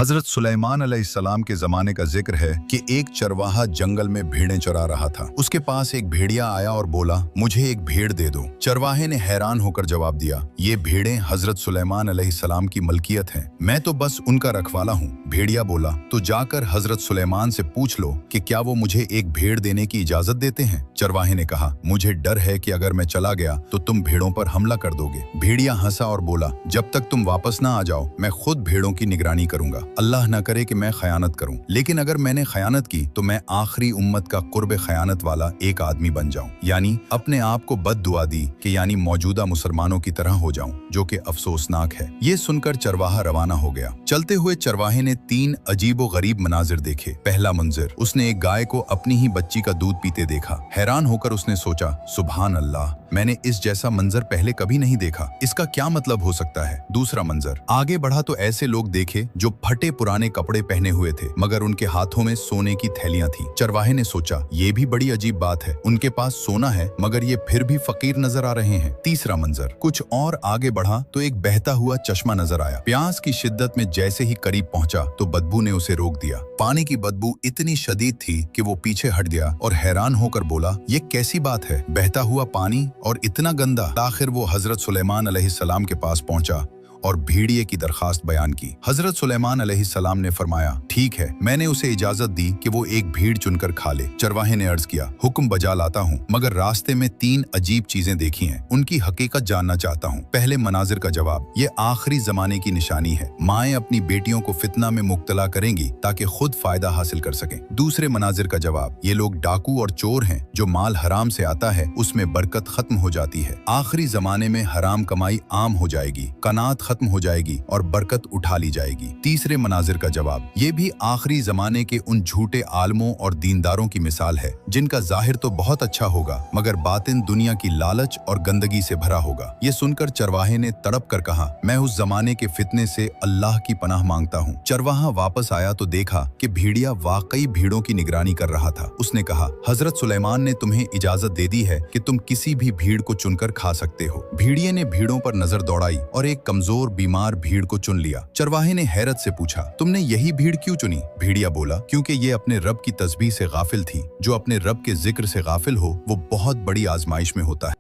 हजरत सुलेमान अलैहिस्सलाम के जमाने का जिक्र है कि एक चरवाहा जंगल में भेड़ें चरा रहा था। उसके पास एक भेड़िया आया और बोला, मुझे एक भेड़ दे दो। चरवाहे ने हैरान होकर जवाब दिया, ये भेड़ें हजरत सुलेमान अलैहिस्सलाम की मलकियत हैं, मैं तो बस उनका रखवाला हूँ। भेड़िया बोला, तो जाकर हजरत सुलेमान से पूछ लो कि क्या वो मुझे एक भेड़ देने की इजाजत देते हैं। चरवाहे ने कहा, मुझे डर है कि अगर मैं चला गया तो तुम भेड़ों पर हमला कर दोगे। भेड़िया हंसा और बोला, जब तक तुम वापस ना आ जाओ मैं खुद भेड़ों की निगरानी करूंगा। अल्लाह न करे कि मैं खयानत करूं, लेकिन अगर मैंने खयानत की तो मैं आखिरी उम्मत का कुर्ब खयानत वाला एक आदमी बन जाऊं, यानी अपने आप को बद दुआ दी कि यानी मौजूदा मुसलमानों की तरह हो जाऊं, जो कि अफसोसनाक है। ये सुनकर चरवाहा रवाना हो गया। चलते हुए चरवाहे ने 3 अजीब व गरीब मनाजिर देखे। पहला मंजर, उसने एक गाय को अपनी ही बच्ची का दूध पीते देखा। हैरान होकर उसने सोचा, सुभान अल्लाह, मैंने इस जैसा मंजर पहले कभी नहीं देखा, इसका क्या मतलब हो सकता है। दूसरा मंजर, आगे बढ़ा तो ऐसे लोग देखे जो फटे पुराने कपड़े पहने हुए थे मगर उनके हाथों में सोने की थैलियां थी। चरवाहे ने सोचा, ये भी बड़ी अजीब बात है, उनके पास सोना है मगर ये फिर भी फकीर नजर आ रहे हैं। तीसरा मंजर, कुछ और आगे बढ़ा तो एक बहता हुआ चश्मा नजर आया। प्यास की शिद्दत में जैसे ही करीब पहुंचा तो बदबू ने उसे रोक दिया। पानी की बदबू इतनी शदीद थी कि वो पीछे हट गया और हैरान होकर बोला, ये कैसी बात है, बहता हुआ पानी और इतना गंदा। आखिर वो हजरत सुलेमान अलैहिस्सलाम के पास पहुंचा और भेड़िए की दरखास्त बयान की। हजरत सुलेमान अलैहिस्सलाम ने फरमाया, ठीक है, मैंने उसे इजाजत दी कि वो एक भीड़ चुनकर खा ले। चरवाहे ने अर्ज किया, हुक्म बजा लाता हूँ, मगर रास्ते में 3 अजीब चीजें देखी हैं, उनकी हकीकत जानना चाहता हूँ। पहले मनाजिर का जवाब, ये आखिरी जमाने की निशानी है, माएँ अपनी बेटियों को फितना में मुब्तला करेंगी ताकि खुद फायदा हासिल कर सकें। दूसरे मनाजिर का जवाब, ये लोग डाकू और चोर हैं, जो माल हराम से आता है उसमें बरकत खत्म हो जाती है। आखिरी जमाने में हराम कमाई आम हो जाएगी, कनात खत्म हो जाएगी और बरकत उठा ली जाएगी। तीसरे मनाजिर का जवाब, ये भी आखिरी जमाने के उन झूठे आलमों और दीनदारों की मिसाल है जिनका जाहिर तो बहुत अच्छा होगा मगर बातिन दुनिया की लालच और गंदगी से भरा होगा। ये सुनकर चरवाहे ने तड़प कर कहा, मैं उस जमाने के फितने से अल्लाह की पनाह मांगता हूँ। चरवाहा वापस आया तो देखा कि भेड़िया वाकई भीड़ों की निगरानी कर रहा था। उसने कहा, हजरत सुलेमान ने तुम्हें इजाजत दे दी है कि तुम किसी भी भीड़ को चुनकर खा सकते हो। भेड़िए ने भीड़ों पर नजर दौड़ाई और एक कमजोर बीमार भीड़ को चुन लिया। चरवाहे ने हैरत से पूछा, तुमने यही भीड़ क्यों चुनी? भेड़िया बोला, क्योंकि ये अपने रब की तस्बीह से गाफिल थी। जो अपने रब के जिक्र से गाफिल हो वो बहुत बड़ी आजमाइश में होता है।